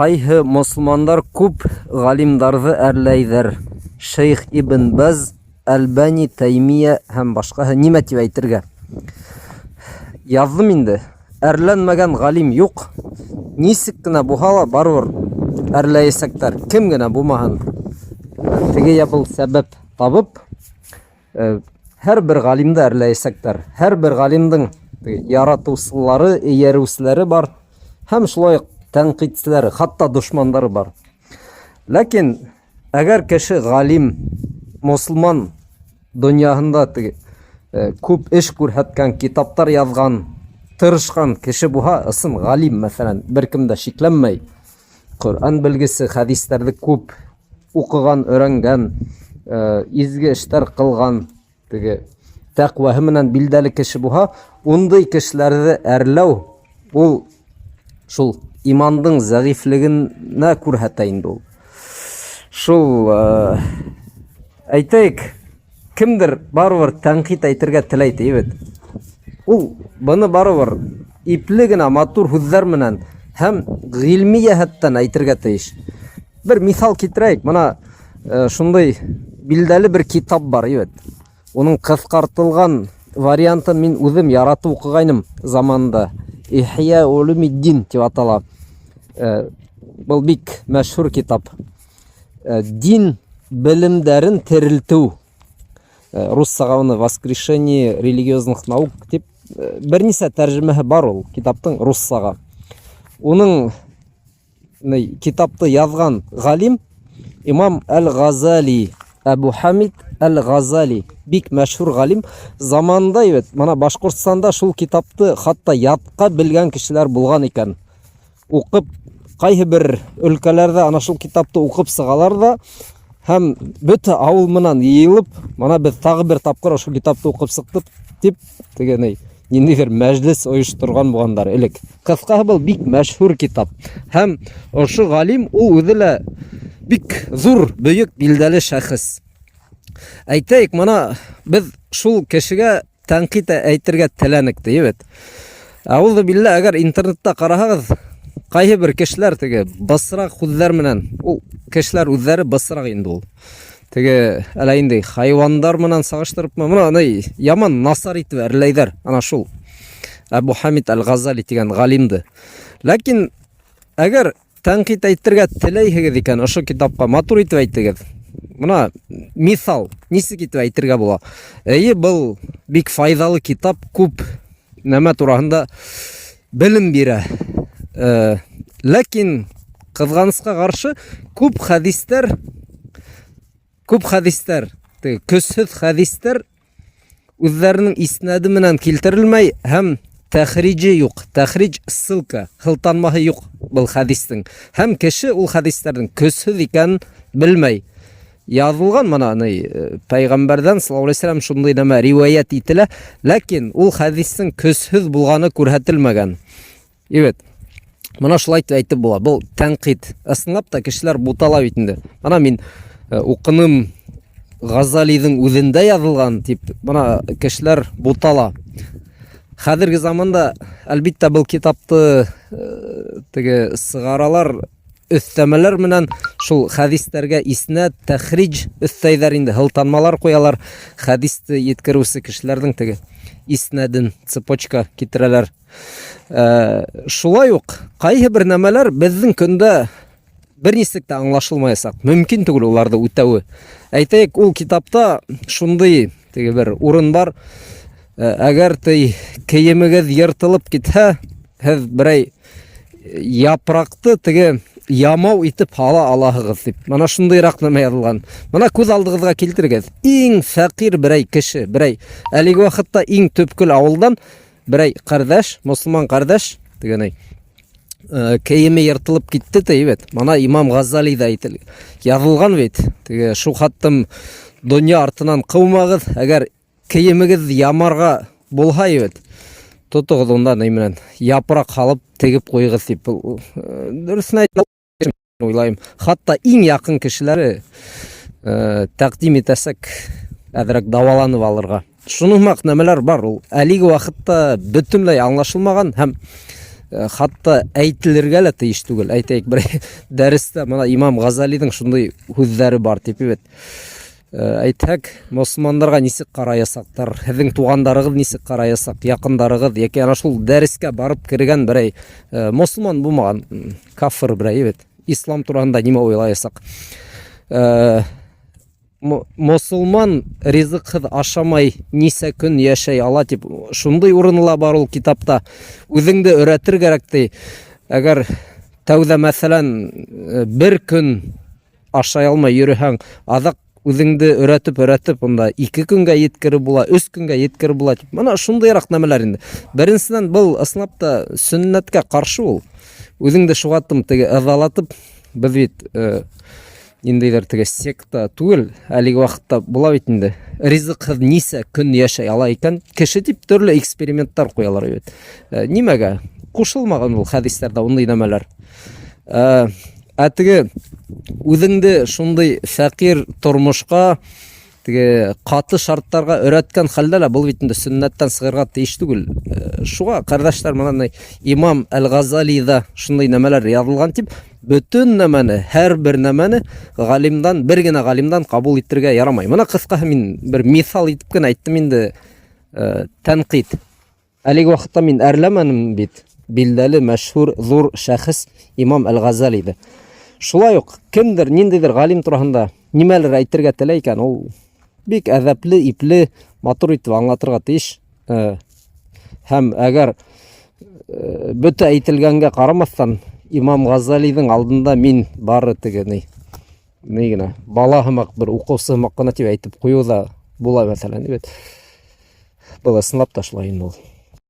Кайһы мусулмандар күп галимдарҙы әрләйҙәр. Шейх Ибн Баз, Әлбани, Таймия һәм башҡаһы. Нимә тип әйтергә? Яҙҙым инде. Әрләнмәгән галим юҡ. Нисек кенә буһа ла барыбер әрләйәсәктәр. Кем генә булмаһын. Теге я был сәбәп табып, һәр бер галимды әрләйәсәктәр. Һәр бер галимдың яратыусылары, эйәреүселәре бар. Һәм шулай тәнҡитселәре, хатта дошмандары бар. Ләкин әгәр кеше галим, мусулман донъяһында күп эш күрһәткән, китаптар яҙған, тырышҡан кеше буһа, ысын галим, мәҫәлән, бер кем дә шикләнмәй. Ҡөрьән белгесе, хәдистәрҙе күп уҡыған, өйрәнгән, изге эштәр ҡылған, тәҡваһы менән билдәле кеше буһа, ундай кешеләрҙе әрләү, ул шул имандың зәғифлегенә күрһәтә инде ул. Шул әйтәйек, кемдер барыбер тәнҡит әйтергә теләй, тибет. Ул быны барыбер ипле генә матур һүҙҙәр менән һәм ғилми йәһәттән әйтергә тейеш. Бер миҫал китерәйек, бына шундай билдәле бер китап бар, ебет. Уның ҡыҫҡартылған вариантын мин үҙем яратып уҡығайным заманында. Ихья улумиддин тип атала. Был бик мәшһүр китап. Дин белемдәрен терелтеү. Руссаға уны «Воскрешение религиозных наук» тип бер нисә тәржемәһе бар ул китаптың руссаға. Уның китапты яҙған ғалим имам Әл-Ғазали, Әбу Хамид Әл-Ғазали, бик мәшһүр ғалим. Заманда, мана Башҡортостанда шул китапты хатта ятҡа белгән кешеләр булған икән. Уҡып, ҡайһы бер өлкәләрҙә ана шул китапты уҡып сығалар да, һәм бөтә ауыл менән йыйылып, мана беҙ тағы бер тапҡыр шул китапты уҡып сыҡтык тип, ниндәйҙер мәжлес ойошторған булғандар элек. Ҡыҫҡаһы, был бик мәшһүр китап. Һәм ошо ғалим ул үҙе лә бик ҙур, бөйөк, билдәле шәхес. Әйтәйек, мана беҙ шул кешегә тәнҡит әйтергә теләнек, тибет. Әғүҙу билла, әгәр интернетта ҡараһағыҙ, ҡайһы бер кешеләр бысыраҡ һүҙҙәр менән, ул кешеләр үҙҙәре бысыраҡ инде ул. Әлә инде хайвандар менән сағыштырып, мына яман насар итеп әрләйҙәр, ана шул Әбу Хамид Әл-Ғазали тигән ғалимды. Ләкин әгәр тәнҡит әйтергә теләйһегеҙ икән, ошо китапҡа матур итеп әйтегеҙ. Мына миҫал, нисек итеп әйтергә була? Эйе, был бик файҙалы китап, күп нәмә тураһында белем бирә. Ләкин ҡыҙғанысҡа ҡаршы күп хәдистәр, көсһөҙ хәдистәр үҙҙәренең иснәде менән килтерелмәй һәм тәхриджи юҡ, тәхридж ссылка, һылтанмаһы юҡ был хәдистең. Һәм кеше ул хәдистәрҙең көсһөҙ икәнен белмәй. Яҙылған, мана пәйғәмбәрҙән саллаллаху алейһи ва саллям шундай нәмә риуаят ителә, ләкин ул хәдистең көсһөҙ булғаны күрһәтелмәгән. Ебет. Мана шулай әйтеп була. Был тәнҡит. Ысынлап та кешеләр бутала бит инде. Мана мин уҡыным Ғазалиҙың үҙендә яҙылған тип, мана кешеләр бутала. Хәҙерге заманда, әлбиттә, был китапты сығаралар, өҫтәмәләр менән шул хәдистәргә иснәт, тәхридж өҫтәйҙәр инде, һылтанмалар ҡуялар. Хәдисте еткереүсе кешеләрҙең иснәден, цепочка китерәләр. Шулай уҡ ҡайһы бер нәмәләр беҙҙең көндә бер нисек тә аңлашылмаясаҡ. Мөмкин түгел уларҙы үтәүе. Әйтәйек, ул китапта шундай бер урын бар. Әгәр кейемегеҙ йыртылып китһә, һеҙ берәй япраҡты ямау итеп һала алаһығыҙ тип. Мана шундайыраҡ нәмә яҙылған. Мана күҙ алдығыҙға килтерегеҙ. Иң фәҡир берәй кеше, берәй әлеге ваҡытта иң төпкөл ауылдан берәй ҡәрҙәш, мосолман ҡәрҙәш, кейеме йыртылып китте, тибет. Мана имам Ғазали ҙа яҙылған бит. Шу хаттым донъя артынан ҡыумағыҙ, әгәр кейемегеҙ ямарға булһа, ебет, тотоғыҙ унда менән япраҡ һалып тегеп ҡуйығыҙ тип. Дөрөҫөн уйлайым. Хатта иң яҡын кешеләре тәҡдим итәсәк, әҙерәк дауаланып алырға. Шуның маҡ нәмәләр бар. Ул әлеге ваҡытта бөтөнләй аңлашылмаған һәм хатта әйтелергә лә тиеш түгел. Әйтәйек, бер дәрестә мына Имам Газалидің шундай һүҙҙәре бар дип бит. Әйтһәк, мосмандарға нисек караясактар, һеҙҙең туғандарығыҙ нисек караясак, яҡындарығыҙ, яки ана шул дәрескә барып кергән берәй мосман булмаған кафир берәй бит. Ислам тураһында нимә уйлаясак? Мосулман ризыҡһыҙ ашамай нисә көн йәшәй ала тип, шундай урынла бар ул китапта. Үҙеңде өйрәтер кәрәк ти. Әгәр тәүҙә мәҫәлән бер көн ашай алмай йөрөһәң, аҙаҡ үҙеңде өйрәтеп, унда 2 көнгә еткереп була, 3 көнгә еткереп була тип. Мына шундайыраҡ нәмәләр инде. Беренсенән, был ысынлапта сөннәткә ҡаршы ул. Үҙеңде шуғатым теге ыҙалатып, беҙ бит ниндәйҙер теге секта түгел, әлеге ваҡытта була бит инде. Ризыҡһыҙ нисә көн йәшәй ала икән, кеше тип төрлө эксперименттар ҡуялар бит. Нимәгә? Ҡушылмаған ул хәҙистәрҙә ундай нәмәләр. Теге үҙеңде шундай фәҡир тормошҡа, теге ҡаты шарттарға өйрәткән хәлдә лә был бит инде сөннәттән сығырға тейеш түгел. Шуға, ҡәрҙәштәр, мына Имам Әл-Ғазалиҙа шундай нәмәләр яҙылған тип, бөтөн нәмәне, һәр бер нәмәне ғалимдан, бер генә ғалимдан ҡабул итергә ярамай. Мына ҡыҫҡаһы мин бер миҫал итеп кенә әйттем инде, тәнҡит. Әлеге ваҡытта мин әрләмәнем бит билдәле, мәшһүр, ҙур шәхес Имам Әл-Ғазалиҙы. Шулай уҡ кемдер, ниндәйҙер ғалим тураһында нимәлер әйтергә теләй икән, ул бик әҙәпле, ипле, матур итеп аңлатырға тейеш. Һәм әгәр бөтә әйтелгәнгә ҡарамаҫтан, Имам Ғазалиҙың алдында мин бары теге ни генә бала һымаҡ, бер уҡыусы һымаҡ ҡына тип әйтеп ҡуйыу ҙа була мәҫәлән. Был ысынлап та шулай инде ул.